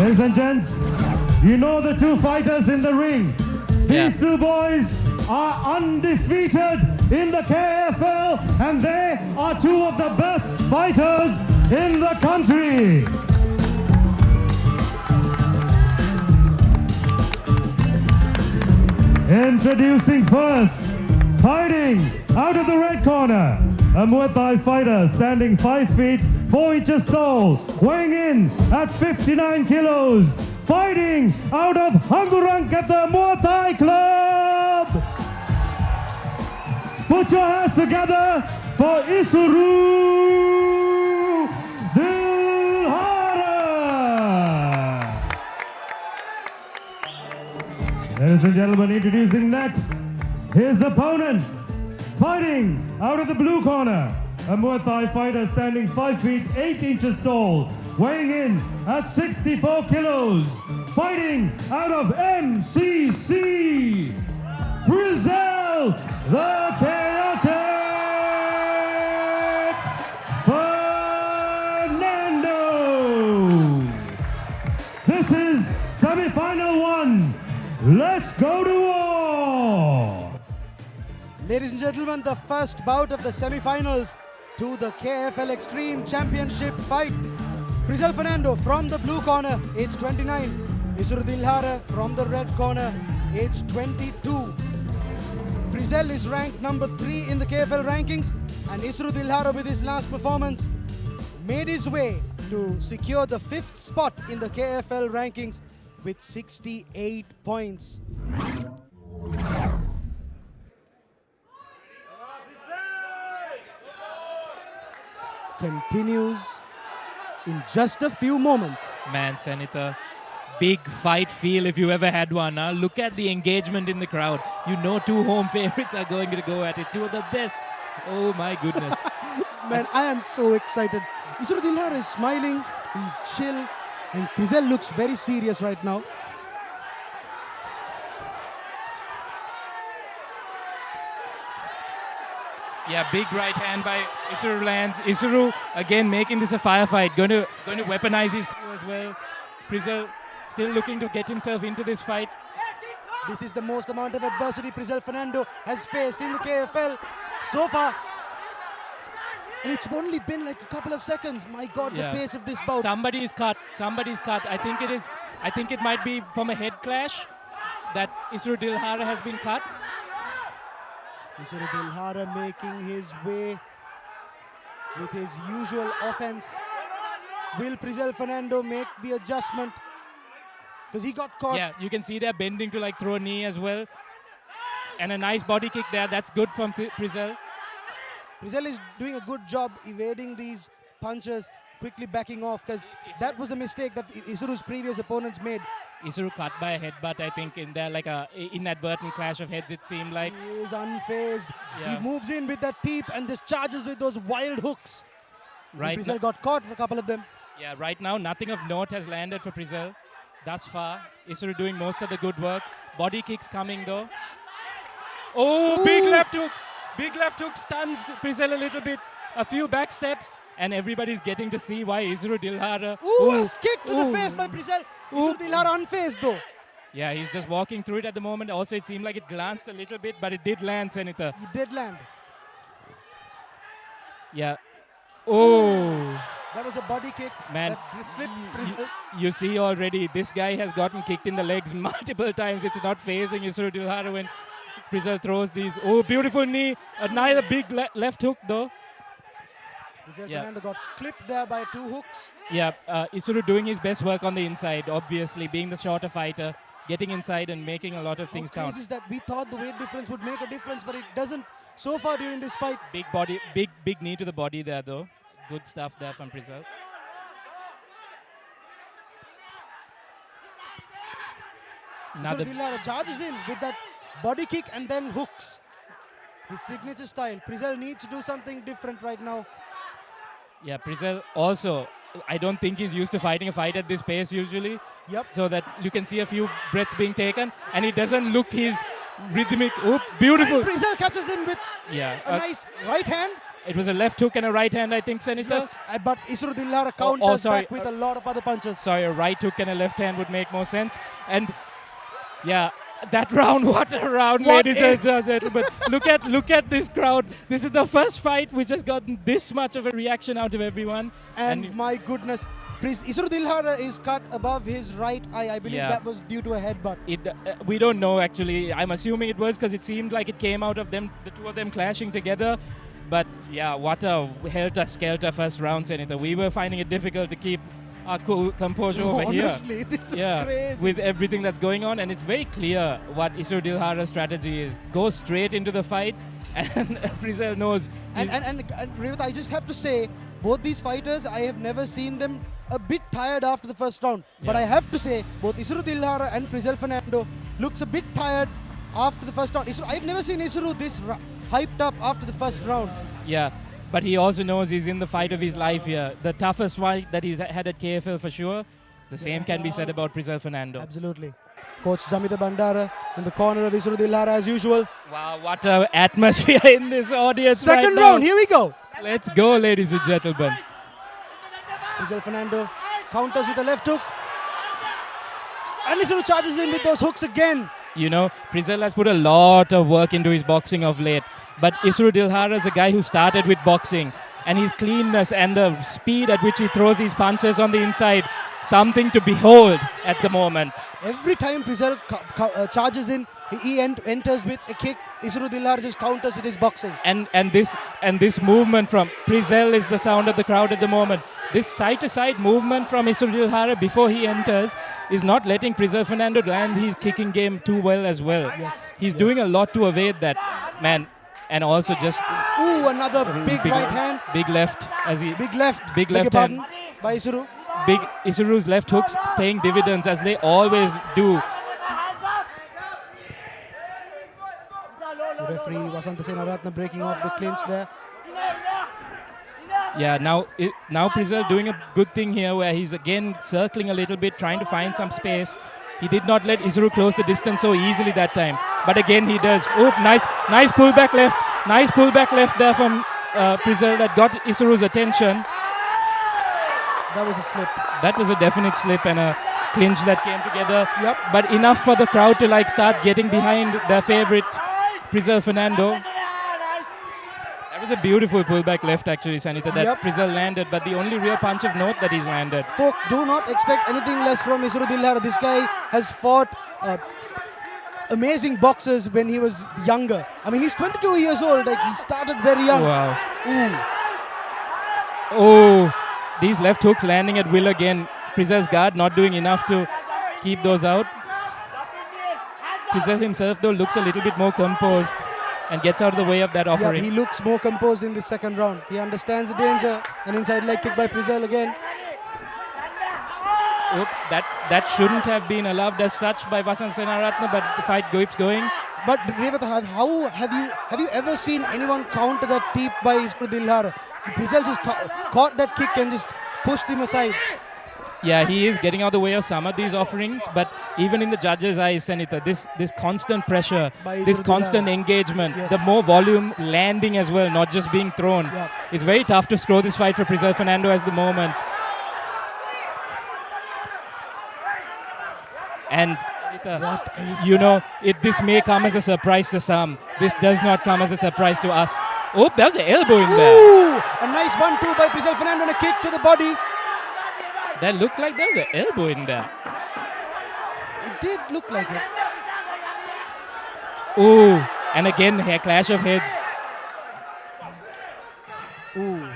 Ladies and gents, you know the two fighters in the ring. These two boys are undefeated in the KFL and they are two of the best fighters in the country. Introducing first, fighting out of the red corner, a Muay Thai fighter standing 5 feet 4 inches tall, weighing in at 59 kilos, fighting out of Hangurankata Muay Thai Club. Put your hands together for Isuru Dilhara. Ladies and gentlemen, introducing next his opponent, fighting out of the blue corner, a Muay Thai fighter standing 5 feet 8 inches tall, weighing in at 64 kilos, fighting out of MCC, Brazil, the Chaotic Fernando. This is semi-final 1. Let's go to war. Ladies and gentlemen, the first bout of the semi-finals to the KFL Extreme Championship fight. Brizal Fernando from the blue corner, age 29. Isuru Dilhara from the red corner, age 22. Brizal is ranked number 3 in the KFL rankings, and Isuru Dilhara with his last performance made his way to secure the 5th spot in the KFL rankings with 68 points. Continues in just a few moments. Man, Senator, big fight feel if you ever had one. Huh? Look at the engagement in the crowd. You know two home favorites are going to go at it. Two of the best. Oh my goodness. Man, I am so excited. Isuru Dilhara is smiling, he's chill, and Brizal looks very serious right now. Yeah, big right hand by Isuru lands. Isuru again making this a firefight. Going to weaponize his crew as well. Brizal still looking to get himself into this fight. This is the most amount of adversity Brizal Fernando has faced in the KFL so far. And it's only been like a couple of seconds. My God, the pace of this bout. Somebody's cut. I think it might be from a head clash that Isuru Dilhara has been cut. Isuru Dilhara making his way with his usual offense. Will Brizal Fernando make the adjustment? Because he got caught. Yeah, you can see they're bending to like throw a knee as well. And a nice body kick there. That's good from Brizal. Brizal is doing a good job evading these punches, quickly backing off, because that was a mistake that Isuru's previous opponents made. Isuru cut by a headbutt, I think, in there, like a inadvertent clash of heads, it seemed like. He is unfazed. Yeah. He moves in with that peep and just charges with those wild hooks. Right. Brizal got caught for a couple of them. Yeah, right now, nothing of note has landed for Brizal thus far. Isuru doing most of the good work. Body kicks coming, though. Oh, ooh. Big left hook. Big left hook stuns Brizal a little bit. A few back steps. And everybody's getting to see why Isuru Dilhara. Ooh, a kick to the face by Brizal. Isuru Dilhara unfazed though. Yeah, he's just walking through it at the moment. Also, it seemed like it glanced a little bit, but it did land, Senator. It did land. Yeah. Oh. That was a body kick. Man, that slipped Brizal. You see already, this guy has gotten kicked in the legs multiple times. It's not phasing Isuru Dilhara when Brizal throws these. Oh, beautiful knee. Another big left hook, though. Brizal Fernando got clipped there by 2 hooks. Yeah, Isuru doing his best work on the inside, obviously, being the shorter fighter, getting inside and making a lot of things count. How crazy is that? We thought the weight difference would make a difference, but it doesn't so far during this fight. Big body, big knee to the body there, though. Good stuff there from Brizal. Isuru Dilhara charges in with that body kick and then hooks. His signature style. Brizal needs to do something different right now. Yeah, Brizal also, I don't think he's used to fighting a fight at this pace usually. Yep. So that you can see a few breaths being taken and he doesn't look his rhythmic. Oh, beautiful. And Brizal catches him with a nice right hand It was a left hook and a right hand, I think, Senator. Yes, but Isuru Dilhara counters sorry. back with a lot of other punches. Sorry, a right hook and a left hand would make more sense. And yeah, that round, what a round, What ladies and gentlemen. Look at this crowd. This is the first fight which has gotten this much of a reaction out of everyone. And my goodness, Isuru Dilhara is cut above his right eye. I believe Yeah. that was due to a headbutt. We don't know actually. I'm assuming it was because it seemed like it came out of them, the two of them clashing together. But yeah, what a helter-skelter first round, Senator. We were finding it difficult to keep our composure over here. Honestly, this is crazy. With everything that's going on, and it's very clear what Isuru Dilhara's strategy is. Go straight into the fight, and Prizel knows. And Revata, I just have to say, both these fighters, I have never seen them a bit tired after the first round. But Yeah. I have to say, both Isuru Dilhara and Prizel Fernando looks a bit tired after the first round. I've never seen Isuru this hyped up after the first round. Yeah, but he also knows he's in the fight of his life here. The toughest fight that he's had at KFL for sure. The same can be said about Prizel Fernando. Absolutely. Coach Jamita Bandara in the corner of Isuru Dilhara as usual. Wow, what an atmosphere in this audience Second right round, now. here we go. Let's go, ladies and gentlemen. Prizel Fernando counters with a left hook. And Isuru charges in with those hooks again. You know, Prizel has put a lot of work into his boxing of late. But Isuru Dilhara is a guy who started with boxing. And his cleanness and the speed at which he throws his punches on the inside, something to behold at the moment. Every time Prizel charges in, he enters with a kick. Isuru Dilhara just counters with his boxing. And this movement from Prizel is the sound of the crowd at the moment. This side-to-side movement from Isuru Dilhara before he enters is not letting Prizel Fernando land his kicking game too well as well. Yes. He's doing a lot to evade that, man. And also just Ooh, another big right hand. big left as he Big left. Big Beg your left hand. pardon, by Isuru. big Isuru's left hooks paying dividends as they always do. The referee Vasanta Senaratne breaking off the clinch there. Yeah, now Prizel doing a good thing here where he's again circling a little bit, trying to find some space. He did not let Isuru close the distance so easily that time. But again, he does. Oop, nice pullback left. Nice pullback left there from Prizel that got Isuru's attention. That was a slip. That was a definite slip and a clinch that came together. Yep. But enough for the crowd to like start getting behind their favorite, Prizel Fernando. That was a beautiful pullback left actually, Sanita, that Yep. Prizel landed. But the only real punch of note that he's landed. Folk, do not expect anything less from Isuru Dilhara. This guy has fought amazing boxers when he was younger. I mean, he's 22 years old. Like, he started very young. Wow. Ooh. Oh, these left hooks landing at will again. Prizel's guard not doing enough to keep those out. Prizel himself though looks a little bit more composed and gets out of the way of that Yeah, offering. he looks more composed in the second round. He understands the danger. An inside leg kick by Prizel again. Oop, that shouldn't have been allowed as such by Vasant Senaratne, but the fight keeps going. But Revata, how have you ever seen anyone counter that teep by Isuru Dilhara? Prizel just caught that kick and just pushed him aside. Yeah, he is getting out of the way of some of these offerings, but even in the judges' eyes, Sanita, this constant pressure, By this Isuru constant Dilhara. engagement, Yes. the more volume landing as well, not just being thrown. Yeah. It's very tough to score this fight for Prizel Fernando at the moment. And you know, this may come as a surprise to some. This does not come as a surprise to us. Oh, there's an elbow in there. Ooh, a nice 1-2 by Prizel Fernando and a kick to the body. That looked like there's an elbow in there. It did look like it. Ooh, and again, a clash of heads. Ooh.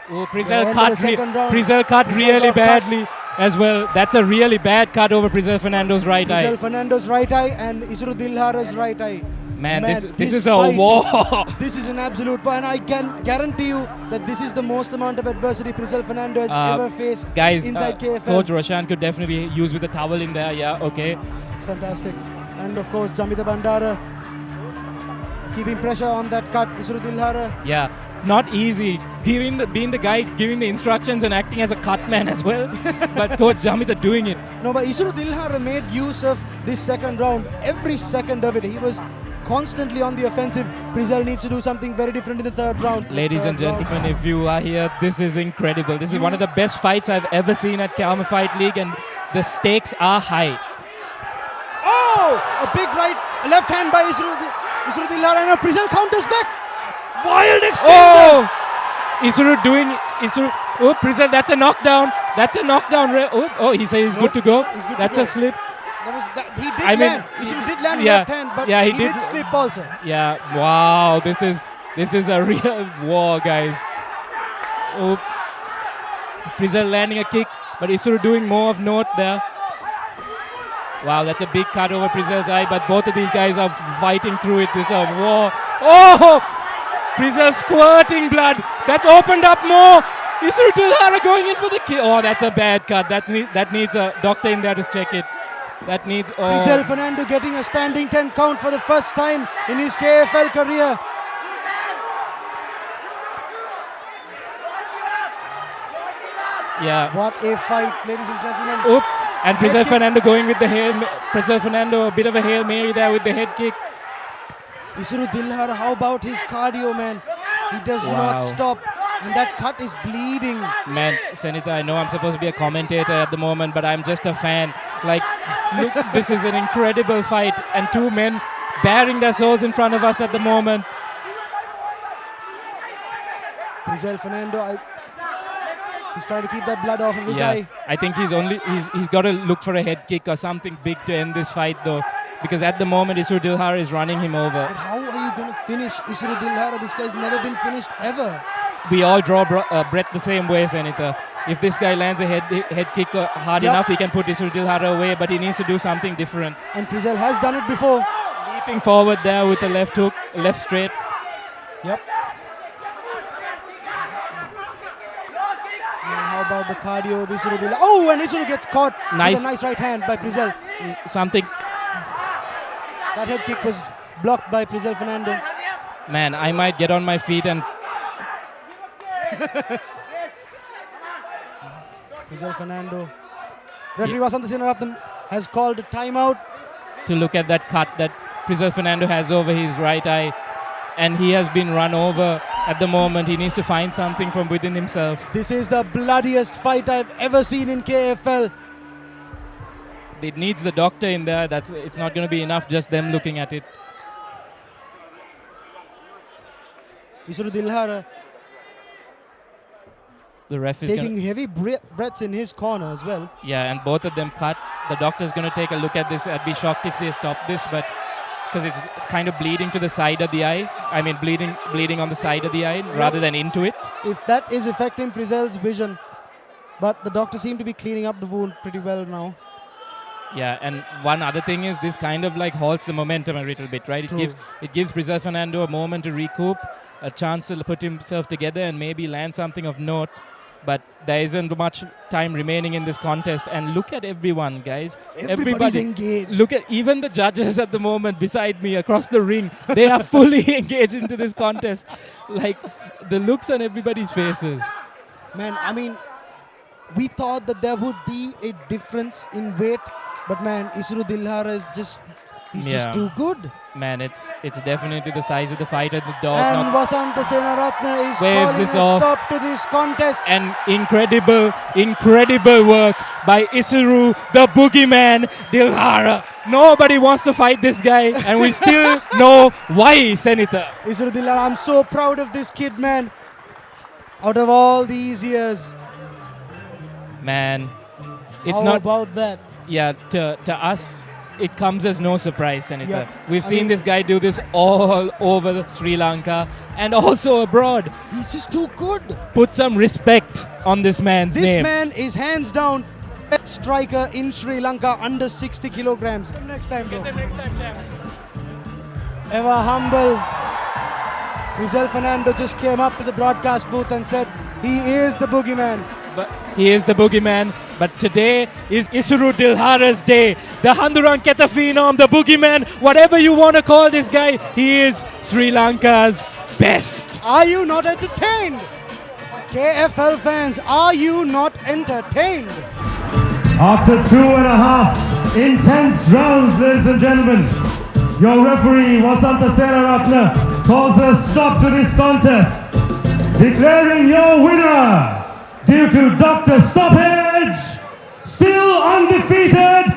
Oh, The end of the second round. Prizel cut Prizel really got cut. badly as well. That's a really bad cut over Prizel Fernando's right Prizel eye. Fernando's right eye and Isuru Dilhara's right eye. Man, this this is a fight war. This is an absolute war, and I can guarantee you that this is the most amount of adversity Prizel Fernando has ever faced Guys, inside KFL. Coach Roshan could definitely use with a towel in there. Yeah, okay. It's fantastic. And of course, Jamita Bandara keeping pressure on that cut. Isuru Dilhara. Yeah, not easy. Being the guy giving the instructions and acting as a cut man as well. But Coach Jamita doing it. No, but Isuru Dilhara made use of this second round. Every second of it. He was constantly on the offensive. Prizel needs to do something very different in the third round. Ladies and gentlemen, if you are here, this is incredible. This is one of the best fights I've ever seen at Karma Fight League, and the stakes are high. Oh! A big right, left hand by Isuru Dilhara, and Prizel counters back. Wild exchanges! Oh! Isuru. Oh, Prizel, that's a knockdown. That's a knockdown. He says he's good to go. He's good to That's go. a slip. He did land. Isuru did land left hand, but yeah, he did slip also. Yeah, wow, this is a real war, guys. Oh, Prizel landing a kick, but Isuru doing more of note there. Wow, that's a big cut over Prizel's eye, but both of these guys are fighting through it. This is a war. Oh! Prizel squirting blood. That's opened up more. Isuru Dilhara going in for the kill. Oh, that's a bad cut. That needs a doctor in there to check it. That needs. Oh. Prizel Fernando getting a standing 10 count for the first time in his KFL career. Yeah. What a fight, ladies and gentlemen. Oop. And Prizel Fernando going with the Prizel Fernando, a bit of a Hail Mary there with the head kick. Isuru Dilhara, how about his cardio, man? He does not stop. And that cut is bleeding. Man, Senita, I know I'm supposed to be a commentator at the moment, but I'm just a fan. Like, look, this is an incredible fight, and two men bearing their souls in front of us at the moment. Prizel Fernando, he's trying to keep that blood off of his eye. I think he's got to look for a head kick or something big to end this fight, though, because at the moment Isuru Dilhara is running him over. But how are you going to finish Isuru Dilhara? This guy's never been finished ever. We all draw breath the same way, Senita. If this guy lands a head kick hard enough, he can put Isuru Dilhara away, but he needs to do something different. And Prizel has done it before. Leaping forward there with a left hook, left straight. Yep. And how about the cardio of Isuru Dilhara? Oh, and Isuru gets caught with a nice right hand by Prizel. Something. That head kick was blocked by Prizel Fernando. Man, I might get on my feet and... Prizel Fernando. Referee Vasanta Senaratnam has called a timeout. To look at that cut that Prizel Fernando has over his right eye. And he has been run over at the moment. He needs to find something from within himself. This is the bloodiest fight I've ever seen in KFL. It needs the doctor in there. It's not going to be enough just them looking at it. Isuru Dilhara The ref is taking heavy breaths in his corner as well. Yeah, and both of them cut. The doctor's going to take a look at this. I'd be shocked if they stop this, but because it's kind of bleeding to the side of the eye. I mean, bleeding on the side of the eye rather than into it. If that is affecting Prizel's vision. But the doctor seemed to be cleaning up the wound pretty well now. Yeah, and one other thing is this kind of like halts the momentum a little bit, right? True. It gives Prizel Fernando a moment to recoup, a chance to put himself together and maybe land something of note. But there isn't much time remaining in this contest. And look at everyone, guys. Everybody's engaged. Look at even the judges at the moment beside me across the ring. They are fully engaged into this contest. Like, the looks on everybody's faces. Man, I mean, we thought that there would be a difference in weight. But man, Isuru Dilhara is just too good. Man, it's definitely the size of the fighter, the dog. And Vasanta Senaratne is waves calling this a off. stop to this contest. And incredible work by Isuru, the boogeyman Dilhara. Nobody wants to fight this guy, and we still know why, Senita. Isuru Dilhara, I'm so proud of this kid, man. Out of all these years. Man, it's How not about that? Yeah, to us, it comes as no surprise, Senita. Yeah. We've seen this guy do this all over Sri Lanka and also abroad. He's just too good. Put some respect on this man's name. This man is hands down best striker in Sri Lanka under 60 kilograms. Next time, bro. Ever humble. Prizel Fernando just came up to the broadcast booth and said he is the boogeyman. But he is the boogeyman. But today is Isuru Dilhara's day. The Handuranketa phenom, the boogeyman, whatever you want to call this guy, he is Sri Lanka's best. Are you not entertained? KFL fans, are you not entertained? After 2.5 intense rounds, ladies and gentlemen, Your referee, Vasanta Seraratna, calls a stop to this contest, declaring your winner, due to Dr. Stoppage, still undefeated,